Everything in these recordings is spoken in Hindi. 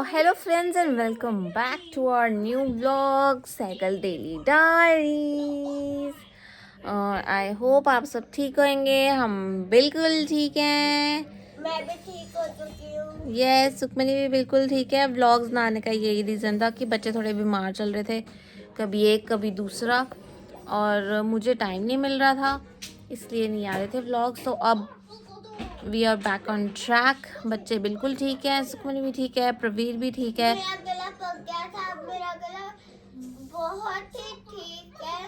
hello friends and welcome back to our new vlog Cycle Daily Diaries। I hope आप सब ठीक होंगे। हम बिल्कुल ठीक हैं। मैं भी ठीक हो चुकी हूँ। यस, सुखमनी भी बिल्कुल ठीक है। व्लॉग्स ना आने का यही रीज़न था कि बच्चे थोड़े बीमार चल रहे थे, कभी एक कभी दूसरा, और मुझे टाइम नहीं मिल रहा था, इसलिए नहीं आ रहे थे व्लॉग्स। तो अब we are back on track. बच्चे बिल्कुल ठीक है, सुखमनी भी ठीक है, प्रवीर भी ठीक है। मेरा गला पक गया था, अब मेरा गला बहुत ही ठीक है।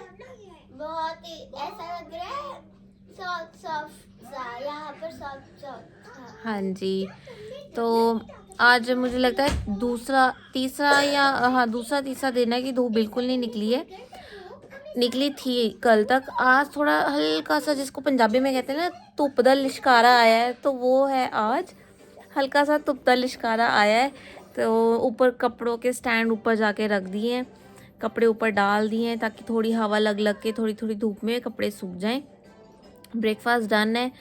बहुत ही ऐसा लग रहा है सॉफ्ट सॉफ्ट सा, यहाँ पर सॉफ्ट सॉफ्ट। हाँ जी, तो आज मुझे लगता है दूसरा तीसरा दिन है कि धूप बिल्कुल नहीं निकली है। निकली थी कल तक, आज थोड़ा हल्का सा, जिसको पंजाबी में कहते हैं ना, धुप दा लिशकारा आया है, तो वो है आज। हल्का सा धुप दा लिशकारा आया है। तो ऊपर कपड़ों के स्टैंड ऊपर जाके रख दिए हैं, कपड़े ऊपर डाल दिए हैं ताकि थोड़ी हवा लग लग के थोड़ी थोड़ी धूप में कपड़े सूख जाएं। ब्रेकफास्ट डन है,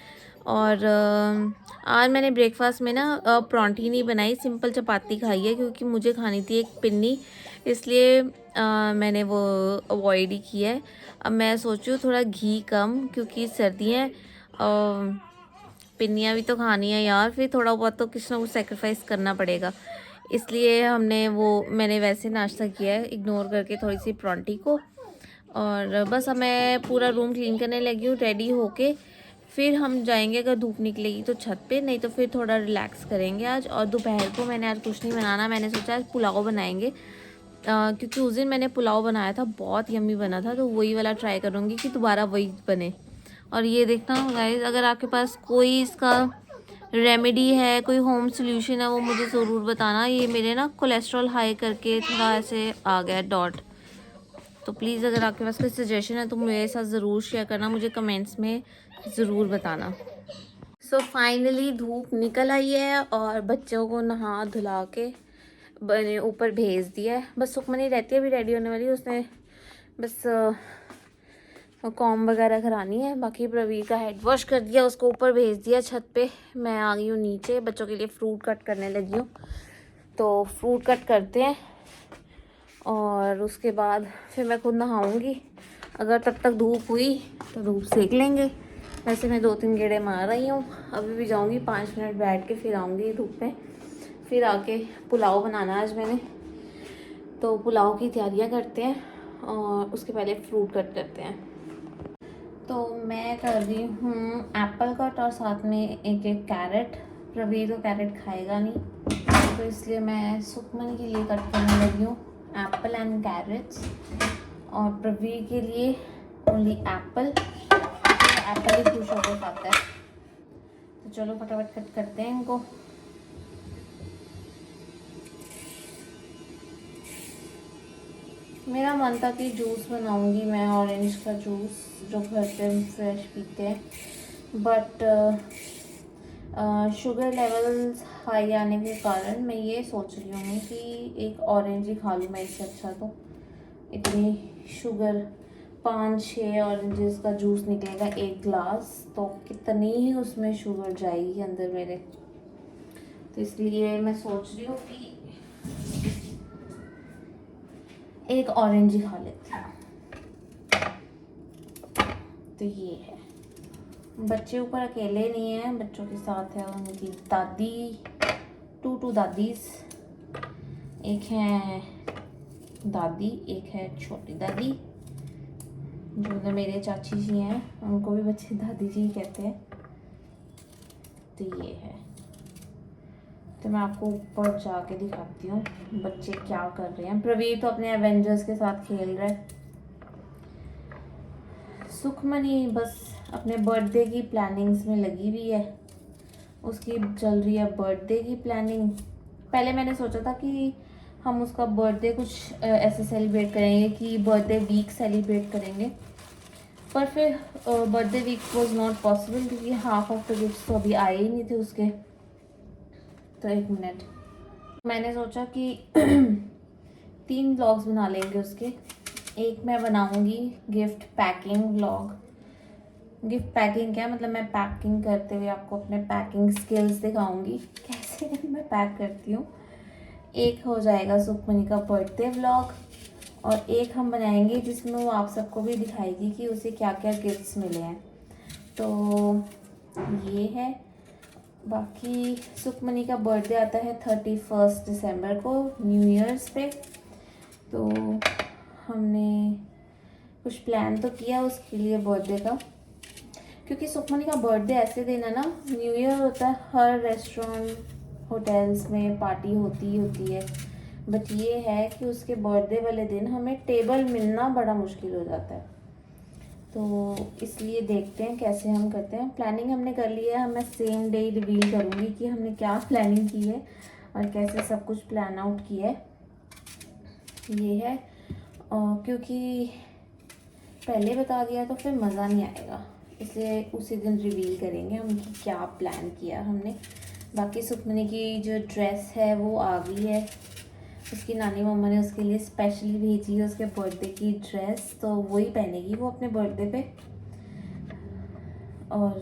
और आज मैंने ब्रेकफास्ट में ना परांठी नहीं बनाई, सिंपल चपाती खाई है, क्योंकि मुझे खानी थी एक पिन्नी, इसलिए मैंने वो अवॉइड ही किया है। अब मैं सोचूँ थोड़ा घी कम, क्योंकि सर्दियाँ, पिन्नियाँ भी तो खानी है यार, फिर थोड़ा बहुत तो कुछ ना कुछ सेक्रीफाइस करना पड़ेगा। इसलिए मैंने वैसे नाश्ता किया है, इग्नोर करके थोड़ी सी परांठी को। और बस अब मैं पूरा रूम क्लीन करने लगी हूँ रेडी होके। फिर हम जाएंगे, अगर धूप निकलेगी तो छत पे, नहीं तो फिर थोड़ा रिलैक्स करेंगे आज। और दोपहर को मैंने आज कुछ नहीं बनाना, मैंने सोचा आज पुलाव बनाएंगे, क्योंकि उस दिन मैंने पुलाव बनाया था, बहुत यम्मी बना था, तो वही वाला ट्राई करूँगी कि दोबारा वही बने। और ये देखना गाइस, अगर आपके पास कोई इसका रेमेडी है, कोई होम सोल्यूशन है, वो मुझे ज़रूर बताना। ये मेरे ना कोलेस्ट्रॉल हाई करके थोड़ा ऐसे आ गया डॉट, तो प्लीज़ अगर आपके पास कोई सजेशन है तो मेरे साथ ज़रूर शेयर करना, मुझे कमेंट्स में ज़रूर बताना। सो फाइनली धूप निकल आई है और बच्चों को नहा धुला के बने ऊपर भेज दिया है। बस सुखमनी रहती है अभी रेडी होने वाली, उसने बस कॉम वगैरह करानी है, बाकी प्रवीर का हेड वॉश कर दिया, उसको ऊपर भेज दिया छत पे। मैं आ गई हूँ नीचे, बच्चों के लिए फ्रूट कट करने लगी हूँ, तो फ्रूट कट करते हैं और उसके बाद फिर मैं खुद नहाऊंगी। अगर तब तक धूप हुई तो धूप सेक लेंगे। वैसे मैं 2-3 गेड़े मार रही हूँ, अभी भी जाऊँगी 5 मिनट बैठ के फिर आऊँगी धूप में। फिर आके पुलाव बनाना आज मैंने, तो पुलाव की तैयारियाँ करते हैं और उसके पहले फ्रूट कट करते हैं। तो मैं कर रही हूँ एप्पल कट और साथ में एक कैरेट। प्रवीर तो कैरेट खाएगा नहीं, तो इसलिए मैं सुखमन के लिए कट करने लगी हूँ एप्पल एंड कैरेट्स, और प्रवीर के लिए ओनली एप्पल। एप्पल ही खुश होकर खाता है, तो चलो फटाफट कट करते हैं इनको। मेरा मन था कि जूस बनाऊंगी मैं, ऑरेंज का जूस जो घर पे फ्रेश पीते हैं, बट शुगर लेवल्स हाई आने के कारण मैं ये सोच रही हूँ कि एक ऑरेंज ही खा लूँ मैं, इससे अच्छा तो इतनी शुगर, 5-6 ऑरेंजेस का जूस निकलेगा 1 ग्लास, तो कितनी ही उसमें शुगर जाएगी अंदर मेरे। तो इसलिए मैं सोच रही हूँ कि एक ऑरेंज ही खा लेती हूँ। तो ये है, बच्चे ऊपर अकेले नहीं हैं, बच्चों के साथ है उनकी दादी, 2 दादीज, एक है दादी, एक है छोटी दादी, जो मेरे चाची जी हैं, उनको भी बच्चे दादी जी कहते हैं। तो ये है, तो मैं आपको ऊपर जाके दिखाती हूँ बच्चे क्या कर रहे हैं। प्रवीर तो अपने एवेंजर्स के साथ खेल रहा है, सुखमनी बस अपने बर्थडे की प्लानिंग्स में लगी हुई है, उसकी चल रही है बर्थडे की प्लानिंग। पहले मैंने सोचा था कि हम उसका बर्थडे कुछ ऐसे सेलिब्रेट करेंगे कि बर्थडे वीक सेलिब्रेट करेंगे, पर फिर birthday week was not possible, क्योंकि हाफ ऑफ द गिफ्ट्स तो अभी आए ही नहीं थे उसके। तो 1 मिनट, मैंने सोचा कि 3 व्लॉग्स बना लेंगे उसके। एक मैं बनाऊंगी gift packing vlog. Gift packing क्या मतलब, मैं पैकिंग करते हुए आपको अपने पैकिंग स्किल्स दिखाऊंगी, कैसे मैं पैक करती हूँ। एक हो जाएगा सुखमनी का बर्थडे व्लॉग, और एक हम बनाएंगे जिसमें वो आप सबको भी दिखाएगी कि उसे क्या क्या गिफ्ट्स मिले हैं। तो ये है। बाकी सुखमनी का बर्थडे आता है 31 दिसंबर को, न्यू ईयर्स पे। तो हमने कुछ प्लान तो किया उसके लिए बर्थडे का, क्योंकि सुखमनी का बर्थडे ऐसे दिन है ना, न्यू ईयर होता है, हर रेस्टोरेंट होटल्स में पार्टी होती ही होती है, बट ये है कि उसके बर्थडे वाले दिन हमें टेबल मिलना बड़ा मुश्किल हो जाता है। तो इसलिए देखते हैं कैसे हम करते हैं। प्लानिंग हमने कर ली है, मैं सेम डे रिवील करूँगी कि हमने क्या प्लानिंग की है और कैसे सब कुछ प्लान आउट किया है। ये है, क्योंकि पहले बता दिया तो फिर मज़ा नहीं आएगा, इसलिए उसी दिन रिवील करेंगे हम कि क्या प्लान किया हमने। बाकी सुखमनी की जो ड्रेस है वो आ गई है, उसकी नानी मम्मा ने उसके लिए स्पेशली भेजी है उसके बर्थडे की ड्रेस, तो वही पहनेगी वो अपने बर्थडे पे। और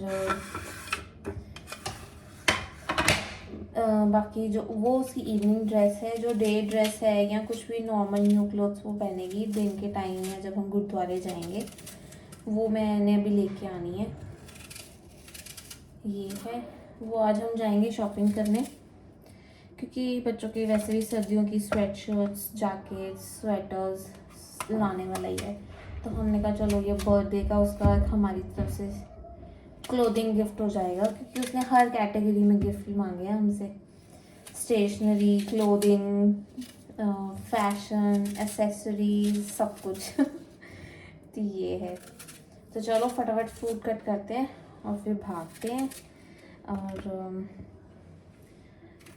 बाकी जो वो उसकी इवनिंग ड्रेस है, जो डे ड्रेस है या कुछ भी नॉर्मल न्यू क्लोथ्स वो पहनेगी दिन के टाइम में जब हम गुरुद्वारे जाएंगे, वो मैंने अभी लेके आनी है। ये है वो, आज हम जाएंगे शॉपिंग करने, क्योंकि बच्चों के वैसे भी सर्दियों की स्वेट शर्ट्स, जैकेट्स, स्वेटर्स लाने वाला ही है। तो हमने कहा चलो ये बर्थडे का उसका हमारी तरफ से क्लोथिंग गिफ्ट हो जाएगा, क्योंकि उसने हर कैटेगरी में गिफ्ट मांगे हैं हमसे, स्टेशनरी, क्लोथिंग, फैशन, एसेसरीज, सब कुछ। तो ये है। तो चलो फटाफट फूड कट करते हैं और फिर भागते हैं। और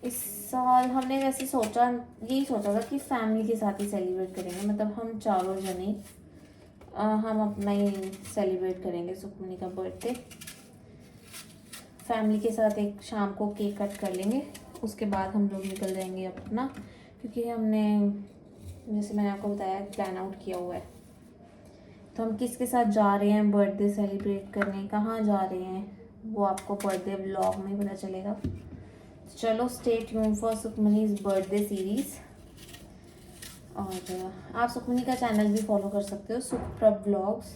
इस साल हमने वैसे यही सोचा था कि फैमिली के साथ ही सेलिब्रेट करेंगे, मतलब हम चारों जने हम अपना ही सेलिब्रेट करेंगे सुखमनी का बर्थडे। फैमिली के साथ एक शाम को केक कट कर लेंगे, उसके बाद हम लोग निकल जाएंगे अपना, क्योंकि हमने जैसे मैंने आपको बताया प्लान आउट किया हुआ है। तो हम किसके साथ जा रहे हैं बर्थडे सेलिब्रेट करने, कहाँ जा रहे हैं, वो आपको बर्थडे व्लॉग में पता चलेगा। चलो stay tune for Sukhmani's birthday series. और आप सुखमनी का चैनल भी फॉलो कर सकते हो, सुखप्रभ व्लॉग्स।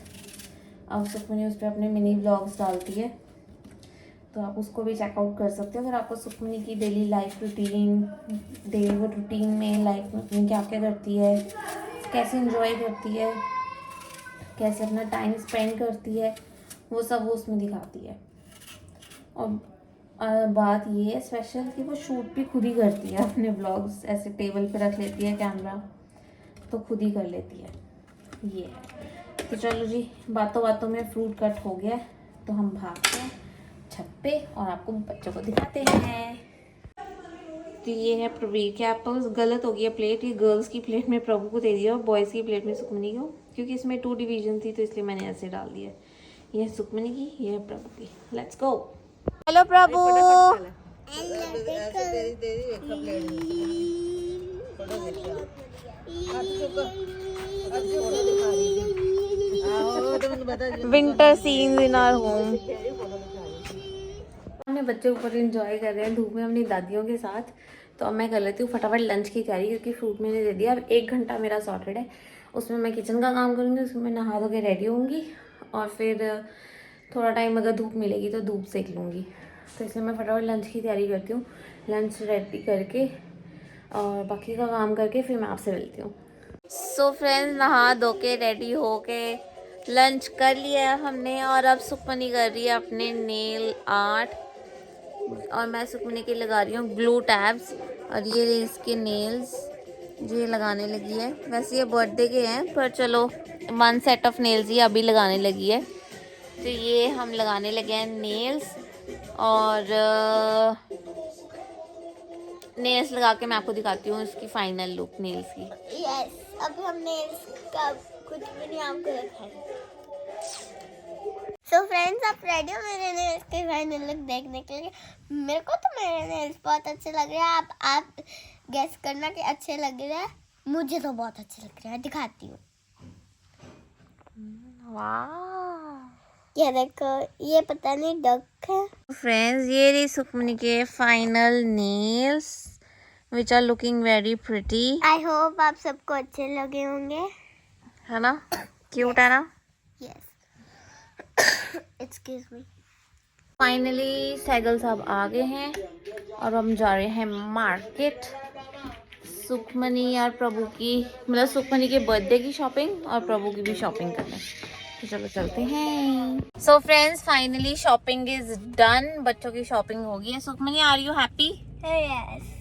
अब सुखमनी उस पर अपने मिनी व्लॉग्स डालती है, तो आप उसको भी चेकआउट कर सकते हो। अगर आपको सुखमनी की daily life routine, daily routine में लाइफ में क्या क्या करती है, कैसे इंजॉय करती है, कैसे अपना टाइम स्पेंड करती है, वो सब वो उसमें दिखाती है। और बात ये है स्पेशल कि वो शूट भी खुद ही करती है अपने ब्लॉग्स, ऐसे टेबल पे रख लेती है कैमरा, तो खुद ही कर लेती है। ये है। तो चलो जी, बातों बातों में फ्रूट कट हो गया, तो हम भागते हैं छत पे और आपको बच्चों को दिखाते हैं। तो ये है प्रवीर के एप्पल्स। गलत हो गया प्लेट, ये गर्ल्स की प्लेट में प्रभु को दे दिया और बॉयज़ की प्लेट में सुखमनी को, क्योंकि इसमें 2 डिवीजन थी तो इसलिए मैंने ऐसे डाल दिया। ये है सुखमनी की, ये है प्रभु की। Let's go. Hello Prabhu. Winter scenes in our home. अपने बच्चे ऊपर एंजॉय कर रहे हैं धूप में अपनी दादियों के साथ। तो अब मैं कर लेती हूँ फटाफट लंच की तैयारी, क्योंकि फ्रूट मैंने दे दिया। अब 1 घंटा मेरा सॉर्टेड है, उसमें मैं किचन का काम करूँगी, उसमें मैं नहा धो के रेडी होंगी और फिर थोड़ा टाइम अगर धूप मिलेगी तो धूप सेक लूँगी। तो इसलिए मैं फटाफट लंच की तैयारी करती हूँ। लंच रेडी करके और बाकी का काम करके फिर मैं आपसे मिलती हूँ। सो फ्रेंड्स, नहा धो के रेडी हो के लंच कर लिया है हमने, और अब सुखमनी कर रही है अपने नेल आर्ट। और मैं सुखमनी के लगा रही हूँ ग्लू टैब्स, और ये इसके नेल्स ये लगाने लगी है। वैसे ये बर्थडे के हैं, पर चलो 1 सेट ऑफ नेल्स ही अभी लगाने लगी है। तो ये हम लगाने लगे हैं नेल्स, और नेल्स लगा के मैं आपको दिखाती हूँ इसकी फाइनल लुक नेल्स की। यस, अभी हमने इसका कुछ भी नहीं आपको दिखाया। सो फ्रेंड्स, आप रेडी हो मेरे नेल्स के फाइनल लुक देखने के लिए? मेरे को तो मेरे नेल्स बहुत अच्छे लग रहे हैं। आप गेस करना कि अच्छे लग रहे हैं। मुझे तो बहुत अच्छे लग रहे हैं, दिखाती हूँ। वाह, ये देखो, ये पता नहीं डक है। फ्रेंड्स, ये रही सुखमनी के final nails. which are looking very pretty. I hope आप सबको अच्छे लगे होंगे. है ना, क्यूट है ना. Yes. Excuse me. Finally Saigal साहब आ गए हैं और हम जा रहे हैं मार्केट. सुखमनी और प्रभु की, मतलब सुखमनी के बर्थडे की शॉपिंग और प्रभु की भी शॉपिंग करने. तो चलो चलते हैं. So friends, finally shopping is done. बच्चों की शॉपिंग हो गई है. Sukhmani, are you happy? Yes.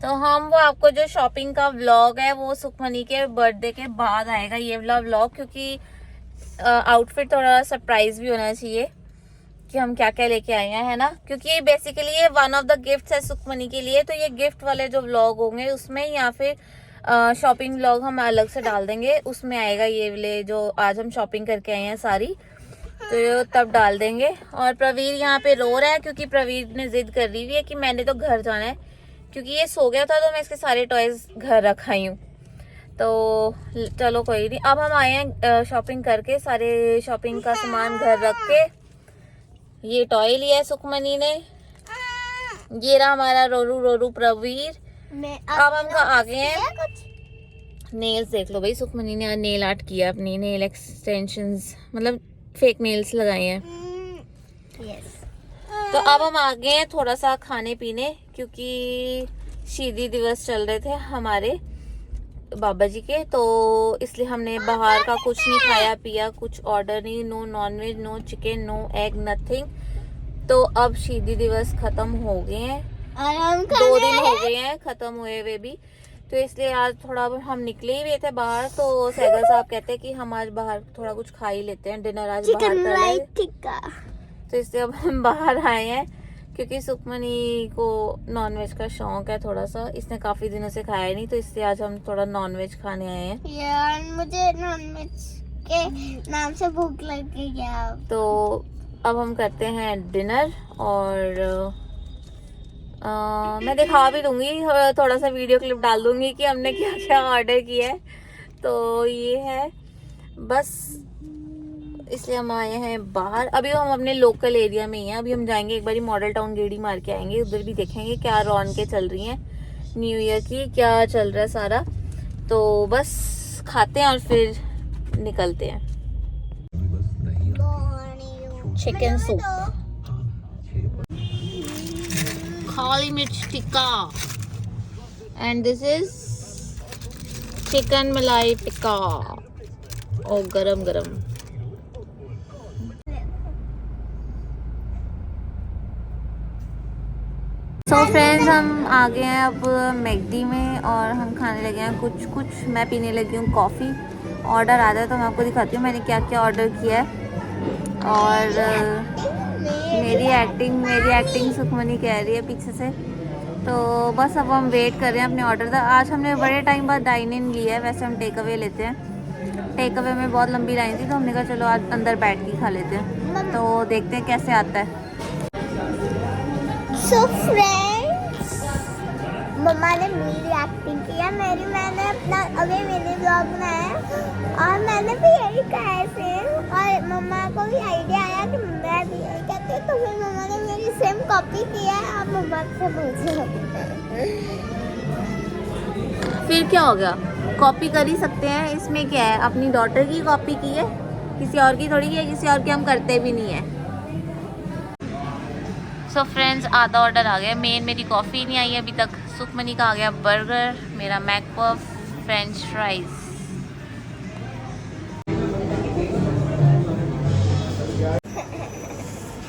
तो हम वो आपको जो शॉपिंग का व्लॉग है वो सुखमनी के बर्थडे के बाद आएगा, ये वाला व्लॉग, क्योंकि आउटफिट थोड़ा सरप्राइज भी होना चाहिए कि हम क्या क्या लेके आए हैं, है ना. क्योंकि बेसिकली ये वन ऑफ द गिफ्ट्स है सुखमनी के लिए. तो ये गिफ्ट वाले जो व्लॉग होंगे उसमें, या फिर शॉपिंग व्लॉग हम अलग से डाल देंगे, उसमें आएगा ये वाले जो आज हम शॉपिंग करके आए हैं सारी, तो तब डाल देंगे. और प्रवीर यहाँ पे रो रहा है क्योंकि प्रवीर ने जिद कर रही है कि मैंने तो घर जाना है, क्योंकि ये सो गया था तो मैं इसके सारे टॉयज घर रखा ही हूँ. तो चलो कोई नहीं. अब हम आए हैं शॉपिंग करके, सारे शॉपिंग का सामान घर रख के. ये टॉय लिया है सुखमनी ने. ये रहा हमारा रोरू रोरू प्रवीर. अब हम आ गए हैं. नेल्स देख लो भाई, सुखमनी ने नेल आर्ट किया, अपनी नेल एक्सटेंशंस, मतलब फेक नेल्स लगाए हैं. यस. तो अब हम आ गए हैं थोड़ा सा खाने पीने, क्योंकि शहीदी दिवस चल रहे थे हमारे बाबा जी के, तो इसलिए हमने बाहर का कुछ नहीं खाया पिया, कुछ ऑर्डर नहीं. No nonveg, no chicken, no egg, nothing. तो अब शहीदी दिवस खत्म हो गए हैं, 2 दिन हो गए हैं खत्म हुए हुए भी. तो इसलिए आज थोड़ा हम निकले ही हुए थे बाहर. तो सैगल साहब कहते हैं कि हम आज बाहर थोड़ा कुछ खा ही लेते हैं, डिनर आज बाहर कर ले. तो इसलिए अब हम बाहर आए हैं, क्योंकि सुखमनी को नॉनवेज का शौक है थोड़ा सा. इसने काफी दिनों से खाया नहीं, तो इसलिए आज हम थोड़ा नॉनवेज खाने आए हैं. यार मुझे नॉनवेज के नाम से भूख लग गई है. तो अब हम करते हैं डिनर, और मैं दिखा भी दूंगी, थोड़ा सा वीडियो क्लिप डाल दूंगी कि हमने क्या क्या ऑर्डर किया है. तो ये है बस, इसलिए हम आए हैं बाहर. अभी हम अपने लोकल एरिया में ही हैं. अभी हम जाएंगे एक बारी मॉडल टाउन गेड़ी मार के आएंगे, उधर भी देखेंगे क्या रौनकें चल रही हैं न्यू ईयर की, क्या चल रहा है सारा. तो बस खाते हैं और फिर निकलते हैं. चिकन सूप, काली मिर्च tikka, and this is chicken मलाई टिक्का. ओ गरम गरम. सो फ्रेंड्स, हम आ गए हैं अब मैकडी में और हम खाने लगे हैं कुछ. मैं पीने लगी हूँ कॉफ़ी. ऑर्डर आ जाए तो मैं आपको दिखाती हूँ मैंने क्या क्या ऑर्डर किया है. और मेरी एक्टिंग सुखमनी कह रही है पीछे से. तो बस अब हम वेट कर रहे हैं अपने ऑर्डर का. आज हमने बड़े टाइम बाद डाइन इन लिया है, वैसे हम टेक अवे लेते हैं. टेक अवे में बहुत लंबी लाइन थी, तो हमने कहा चलो आज अंदर बैठ के खा लेते हैं. तो देखते हैं कैसे आता है. सो फ्रेंड्स, मम्मा ने मेरी एक्टिंग किया, मैंने अपना अभी मेरे ब्लॉग बनाया और मैंने भी यही कहा है सेम. और मम्मा को भी आइडिया आया कि मैं भी यही कहती हूँ, तो फिर मम्मा ने मेरी सेम कॉपी किया है. आप मम्मा से पूछो. फिर क्या हो गया, कॉपी कर ही सकते हैं, इसमें क्या है. अपनी डॉटर की कॉपी की है, किसी और की थोड़ी है. किसी और की हम करते भी नहीं है. सो फ्रेंड्स, आधा ऑर्डर आ गया. मेरी कॉफ़ी नहीं आई अभी तक. सुखमनी का आ गया बर्गर, मेरा McPuff, French fries.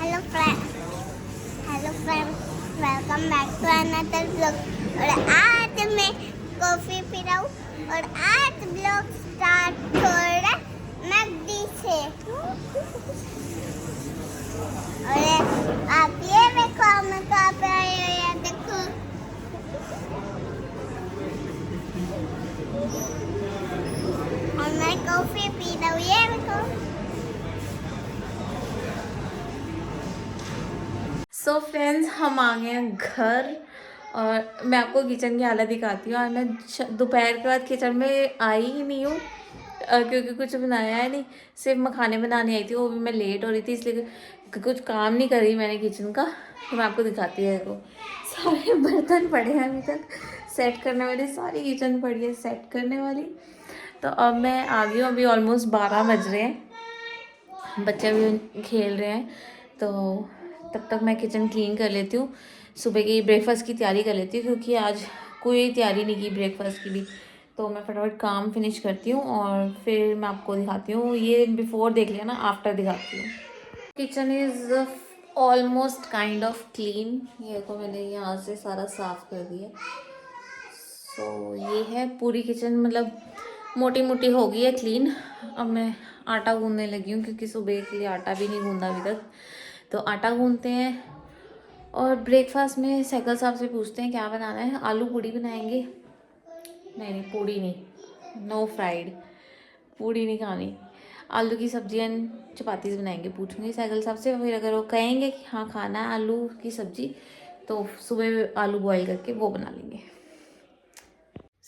Hello friends, welcome back to another blog. और आज मैं कॉफ़ी पी रहा हूँ और आज ब्लॉग स्टार्ट हो रहा है मैकडी से. और आप ये देखो मैं कहाँ पे आई हूँ, ये देखो. और मैं कॉफी पी रहा हूँ, ये देखो. सो फ्रेंड्स, हम आ गए हैं घर और मैं आपको किचन की हालत दिखाती हूँ. और मैं दोपहर के बाद किचन में आई ही नहीं हूँ, क्योंकि कुछ बनाया है नहीं. सिर्फ मखाने बनाने आई थी, वो भी मैं लेट हो रही थी, इसलिए कुछ काम नहीं करी मैंने किचन का. तो मैं आपको दिखाती है. देखो सारे बर्तन पड़े हैं अभी तक. सेट करने वाली, सारी किचन पड़ी है सेट करने वाली। तो अब मैं आ गई हूँ, अभी ऑलमोस्ट 12 बज रहे हैं, बच्चे भी खेल रहे हैं, तो तब तक मैं किचन क्लीन कर लेती हूँ, सुबह की ब्रेकफास्ट की तैयारी कर लेती हूँ, क्योंकि आज कोई तैयारी नहीं की ब्रेकफास्ट की भी। तो मैं फटाफट काम फिनिश करती हूँ और फिर मैं आपको दिखाती हूँ। ये बिफोर देख लिया ना, आफ्टर दिखाती हूँ। Kitchen is almost kind of clean. ये को मैंने यहाँ से सारा साफ़ कर दिया। सो ये है पूरी किचन, मतलब मोटी मोटी हो गई है क्लीन। अब मैं आटा गूंदने लगी हूँ, क्योंकि सुबह के लिए आटा भी नहीं गूंदा अभी तक। तो आटा गूंदते हैं और ब्रेकफास्ट में साइकिल साहब से पूछते हैं क्या बनाना है। आलू पूड़ी बनाएंगे। नहीं पूड़ी नहीं, नो फ्राइड, पूड़ी नहीं खानी। आलू की सब्जी एंड चपातीस बनाएंगे। पूछूंगी साइकिल साहब से, फिर अगर वो कहेंगे कि हाँ खाना है आलू की सब्जी, तो सुबह आलू बॉईल करके वो बना लेंगे।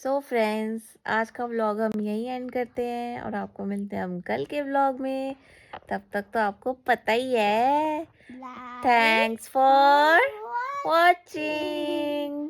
सो फ्रेंड्स, आज का व्लॉग हम यहीं एंड करते हैं और आपको मिलते हैं हम कल के व्लॉग में। तब तक तो आपको पता ही है। Thanks for watching.